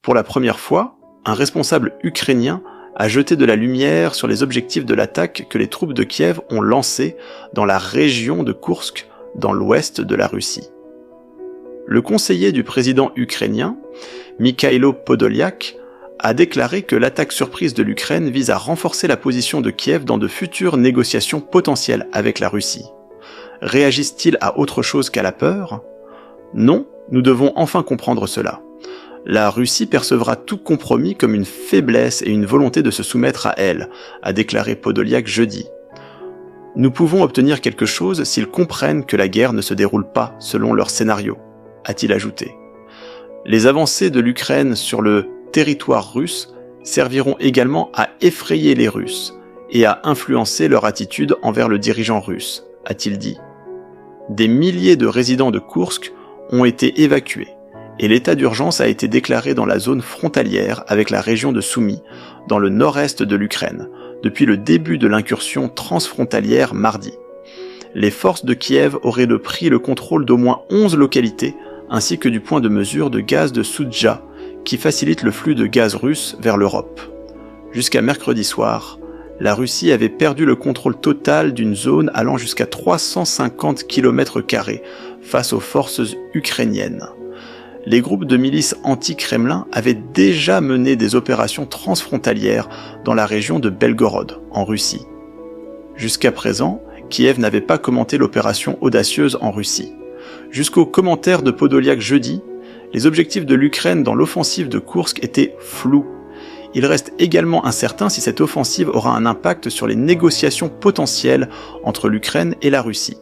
Pour la première fois, un responsable ukrainien a jeté de la lumière sur les objectifs de l'attaque que les troupes de Kiev ont lancée dans la région de Koursk, dans l'ouest de la Russie. Le conseiller du président ukrainien, Mikhailo Podolyak, a déclaré que l'attaque surprise de l'Ukraine vise à renforcer la position de Kiev dans de futures négociations potentielles avec la Russie. Réagissent-ils à autre chose qu'à la peur ? Non, nous devons enfin comprendre cela. La Russie percevra tout compromis comme une faiblesse et une volonté de se soumettre à elle, a déclaré Podolyak jeudi. Nous pouvons obtenir quelque chose s'ils comprennent que la guerre ne se déroule pas selon leur scénario, a-t-il ajouté. Les avancées de l'Ukraine sur le territoire russe serviront également à effrayer les Russes et à influencer leur attitude envers le dirigeant russe, a-t-il dit. Des milliers de résidents de Koursk ont été évacués et l'état d'urgence a été déclaré dans la zone frontalière avec la région de Soumy, dans le nord-est de l'Ukraine, depuis le début de l'incursion transfrontalière mardi. Les forces de Kiev auraient pris le contrôle d'au moins 11 localités, ainsi que du point de mesure de gaz de Soudja, qui facilite le flux de gaz russe vers l'Europe. Jusqu'à mercredi soir, la Russie avait perdu le contrôle total d'une zone allant jusqu'à 350 km² face aux forces ukrainiennes. Les groupes de milices anti-Kremlin avaient déjà mené des opérations transfrontalières dans la région de Belgorod, en Russie. Jusqu'à présent, Kiev n'avait pas commenté l'opération audacieuse en Russie. Jusqu'au commentaire de Podolyak jeudi, les objectifs de l'Ukraine dans l'offensive de Koursk étaient flous. Il reste également incertain si cette offensive aura un impact sur les négociations potentielles entre l'Ukraine et la Russie.